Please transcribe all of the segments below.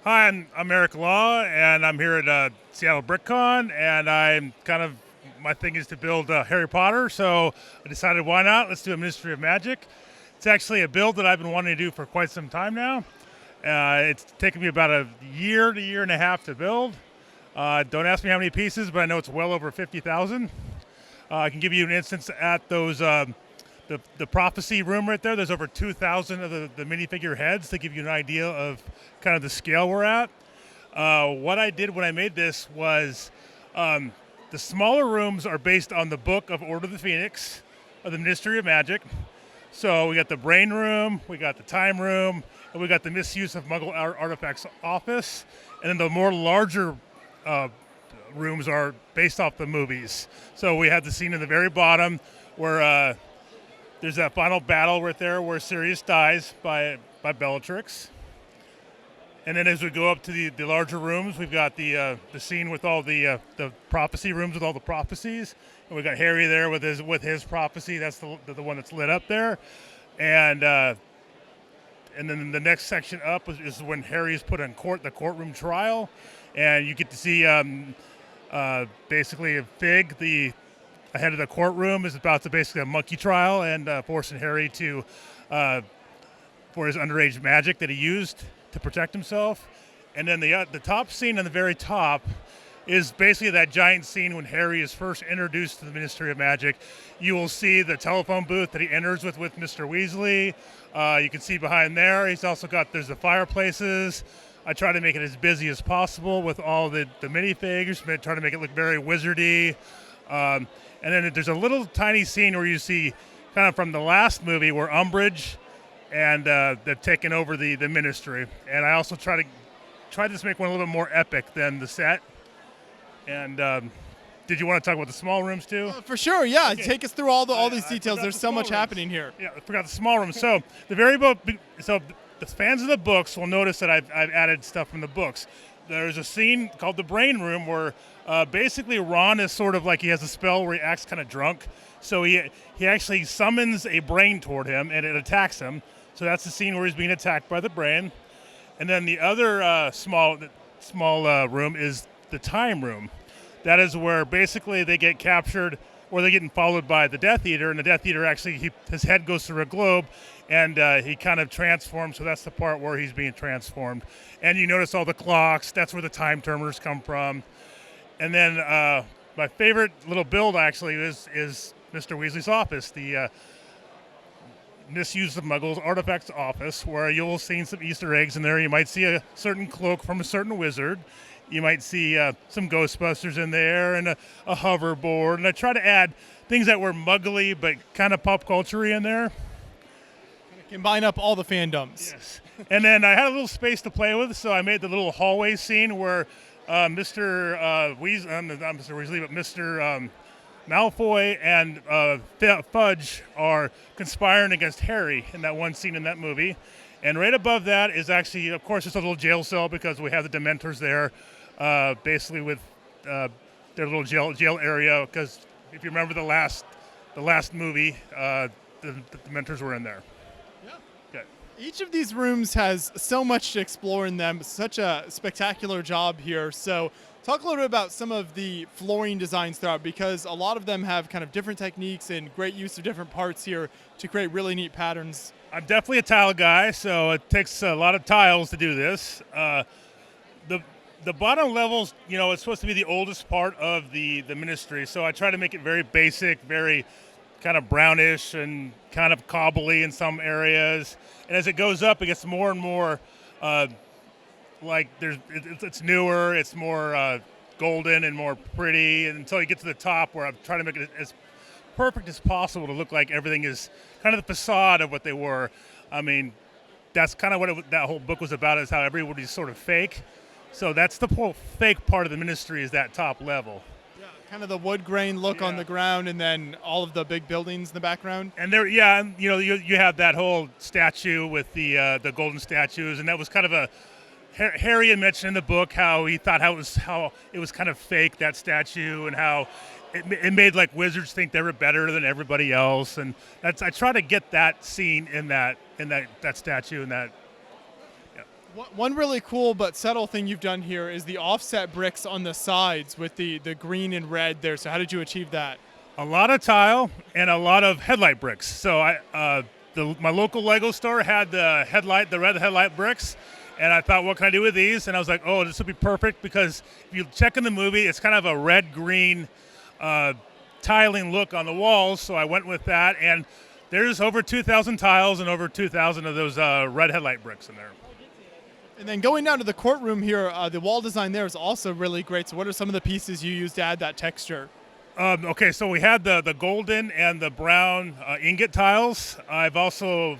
Hi, I'm Eric Law, and I'm here at Seattle BrickCon, and my thing is to build Harry Potter, so I decided why not? Let's do a Ministry of Magic. It's actually a build that I've been wanting to do for quite some time now. It's taken me about a year to year and a half to build. Don't ask me how many pieces, but I know it's well over 50,000. I can give you an instance at those the prophecy room right there. There's over 2,000 of the minifigure heads to give you an idea of kind of the scale we're at. What I did when I made this was the smaller rooms are based on the book of Order of the Phoenix, of the Ministry of Magic. So we got the brain room, we got the time room, and we got the misuse of Muggle artifacts office. And then the more larger rooms are based off the movies. So we have the scene in the very bottom where there's that final battle right there where Sirius dies by Bellatrix. And then as we go up to the larger rooms, we've got the scene with all the prophecy rooms with all the prophecies. And we got Harry there with his prophecy. That's the one that's lit up there. And then the next section up is when Harry is put in court, the courtroom trial. And you get to see basically Fig, the head of the courtroom, is about to basically a monkey trial and forcing Harry to for his underage magic that he used to protect himself. And then the top scene on the very top is basically that giant scene when Harry is first introduced to the Ministry of Magic. You will see the telephone booth that he enters with Mr. Weasley. You can see behind there, he's also got, there's the fireplaces. I try to make it as busy as possible with all the minifigures, try to make it look very wizardy. And then there's a little tiny scene where you see kind of from the last movie where Umbridge and they've taken over the ministry. And I also try to make one a little bit more epic than the set. And did you want to talk about the small rooms too? For sure, yeah. Okay. Take us through all these details. There's so much happening here. Yeah, I forgot the small rooms. So the fans of the books will notice that I've added stuff from the books. There's a scene called the brain room where basically Ron is sort of like he has a spell where he acts kind of drunk. So he actually summons a brain toward him and it attacks him. So that's the scene where he's being attacked by the brain. And then the other small room is the time room. That is where basically they get captured or they're getting followed by the Death Eater. And the Death Eater actually, his head goes through a globe and he kind of transforms. So that's the part where he's being transformed. And you notice all the clocks. That's where the time turners come from. And then my favorite little build actually is Mr. Weasley's office, the misuse of Muggles artifacts office, where you'll see some Easter eggs in there. You might see a certain cloak from a certain wizard. You might see some Ghostbusters in there and a hoverboard. And I try to add things that were muggly but kind of pop culture-y in there. Combine up all the fandoms. Yes. And then I had a little space to play with, so I made the little hallway scene where Mr. Malfoy and Fudge are conspiring against Harry in that one scene in that movie. And right above that is actually, of course, it's a little jail cell because we have the Dementors there, basically with their little jail area. Because if you remember the last movie, the Dementors were in there. Each of these rooms has so much to explore in them, such a spectacular job here. So talk a little bit about some of the flooring designs throughout, because a lot of them have kind of different techniques and great use of different parts here to create really neat patterns. I'm definitely a tile guy, so it takes a lot of tiles to do this. The bottom levels, it's supposed to be the oldest part of the ministry, so I try to make it very basic, very kind of brownish and kind of cobbly in some areas. And as it goes up, it gets more and more it's newer, it's more golden and more pretty, and until you get to the top where I'm trying to make it as perfect as possible to look like everything is kind of the facade of what they were. I mean, that's kind of what that whole book was about, is how everybody's sort of fake. So that's the whole fake part of the ministry, is that top level. Kind of the wood grain look on the ground, and then all of the big buildings in the background. And there, you have that whole statue with the golden statues, and that was kind of a Harry had mentioned in the book how he thought how it was kind of fake, that statue, and how it made like wizards think they were better than everybody else, and I try to get that scene in that statue and that. One really cool but subtle thing you've done here is the offset bricks on the sides with the green and red there. So how did you achieve that? A lot of tile and a lot of headlight bricks. So my local Lego store had the red headlight bricks, and I thought, what can I do with these? And I was like, oh, this would be perfect because if you check in the movie, it's kind of a red-green tiling look on the walls. So I went with that, and there's over 2,000 tiles and over 2,000 of those red headlight bricks in there. And then going down to the courtroom here, the wall design there is also really great. So what are some of the pieces you used to add that texture? Okay, so we had the golden and the brown ingot tiles. I've also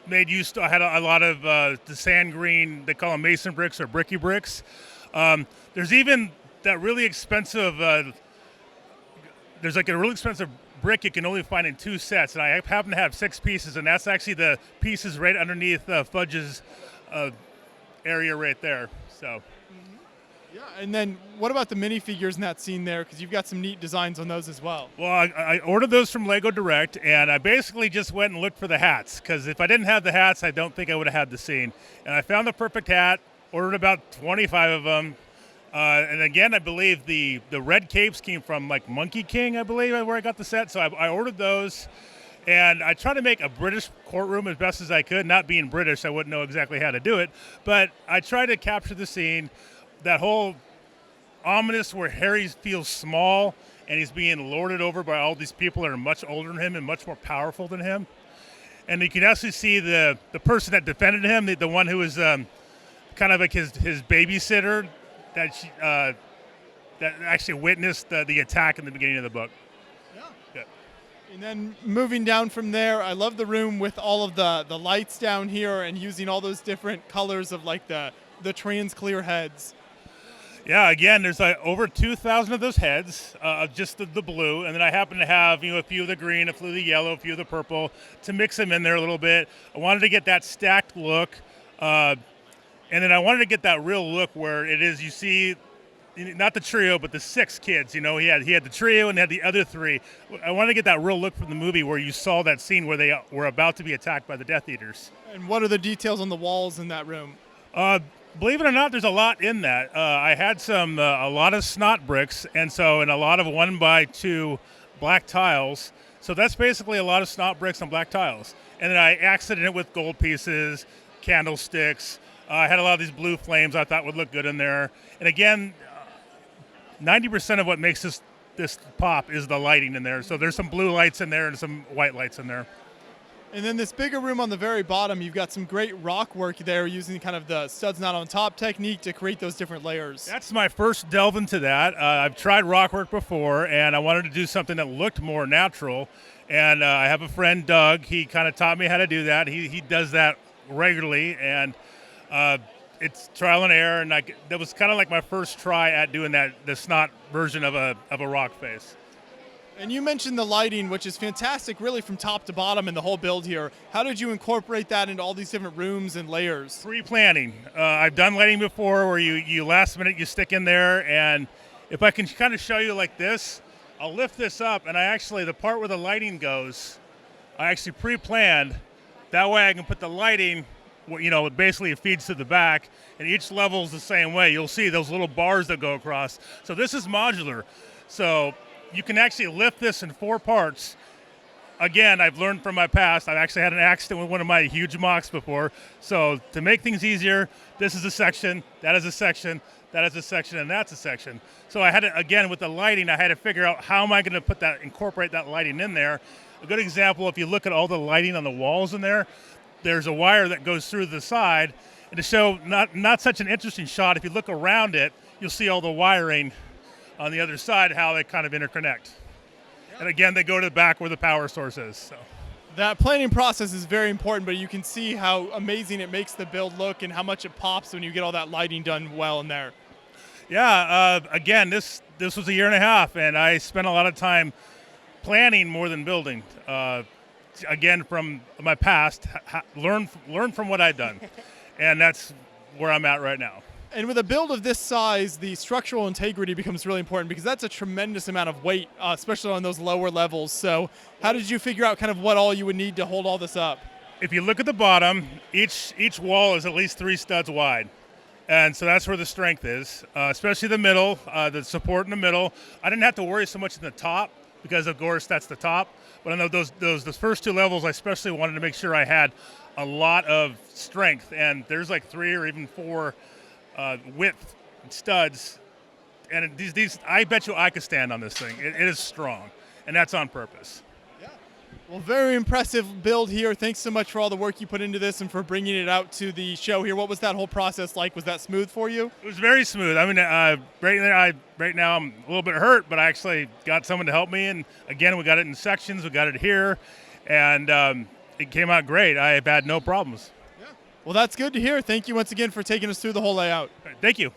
made use I had a lot of the sand green, they call them mason bricks or bricky bricks. There's even that really expensive, there's like a really expensive brick you can only find in 2 sets, and I happen to have 6 pieces, and that's actually the pieces right underneath Fudge's area right there. So. Yeah, and then what about the minifigures in that scene there? Because you've got some neat designs on those as well. Well, I ordered those from Lego Direct, and I basically just went and looked for the hats, because if I didn't have the hats, I don't think I would have had the scene. And I found the perfect hat, ordered about 25 of them. And again, I believe the red capes came from like Monkey King, I believe, where I got the set. So I ordered those. And I tried to make a British courtroom as best as I could. Not being British, I wouldn't know exactly how to do it. But I tried to capture the scene, that whole ominous where Harry feels small and he's being lorded over by all these people that are much older than him and much more powerful than him. And you can actually see the person that defended him, the one who was kind of like his babysitter that actually witnessed the attack in the beginning of the book. Yeah. And then moving down from there, I love the room with all of the lights down here and using all those different colors of like the trans clear heads. Yeah, again, there's like over 2,000 of those heads, just the blue, and then I happen to have a few of the green, a few of the yellow, a few of the purple to mix them in there a little bit. I wanted to get that stacked look, and then I wanted to get that real look where it is you see, not the trio, but the 6 kids. He had the trio and had the other 3. I wanted to get that real look from the movie where you saw that scene where they were about to be attacked by the Death Eaters. And what are the details on the walls in that room? Believe it or not, there's a lot in that. I had a lot of snot bricks, and a lot of 1x2 black tiles. So that's basically a lot of snot bricks and black tiles. And then I accented it with gold pieces, candlesticks. I had a lot of these blue flames I thought would look good in there. And again, 90% of what makes this pop is the lighting in there. So there's some blue lights in there and some white lights in there. And then this bigger room on the very bottom, you've got some great rock work there using kind of the studs not on top technique to create those different layers. That's my first delve into that. I've tried rock work before, and I wanted to do something that looked more natural. And I have a friend, Doug. He kind of taught me how to do that. He does that regularly, and it's trial and error. And that was kind of like my first try at doing the snot version of a rock face. And you mentioned the lighting, which is fantastic really from top to bottom in the whole build here. How did you incorporate that into all these different rooms and layers? Pre-planning. I've done lighting before where you last minute you stick in there, and if I can kind of show you like this, I'll lift this up, and the part where the lighting goes, I actually pre-planned. That way I can put the lighting, basically it feeds to the back, and each level is the same way. You'll see those little bars that go across. So this is modular. So you can actually lift this in 4 parts. Again, I've learned from my past. I've actually had an accident with one of my huge mocks before. So to make things easier, this is a section, that is a section, that is a section, and that's a section. So I had to, again, with the lighting, I had to figure out how am I going to incorporate that lighting in there. A good example, if you look at all the lighting on the walls in there, there's a wire that goes through the side. And to show not such an interesting shot, if you look around it, you'll see all the wiring on the other side, how they kind of interconnect. And again, they go to the back where the power source is. So that planning process is very important, but you can see how amazing it makes the build look and how much it pops when you get all that lighting done well in there. Yeah, again, this was a 1.5 years, and I spent a lot of time planning more than building. Again, from my past, learn from what I've done. And that's where I'm at right now. And with a build of this size, the structural integrity becomes really important because that's a tremendous amount of weight, especially on those lower levels. So how did you figure out kind of what all you would need to hold all this up? if you look at the bottom, each wall is at least 3 studs wide. And so that's where the strength is, especially the middle, the support in the middle. I didn't have to worry so much in the top because, of course, that's the top. But on those first 2 levels, I especially wanted to make sure I had a lot of strength. And there's like 3 or even 4 width studs. And these, I bet you I could stand on this thing. It is strong, and that's on purpose. Well, very impressive build here. Thanks so much for all the work you put into this and for bringing it out to the show here. What was that whole process like? Was that smooth for you? It was very smooth. I mean, right now I'm a little bit hurt, but I actually got someone to help me. And again, we got it in sections. We got it here, and it came out great. I have had no problems. Yeah. Well, that's good to hear. Thank you once again for taking us through the whole layout. Thank you.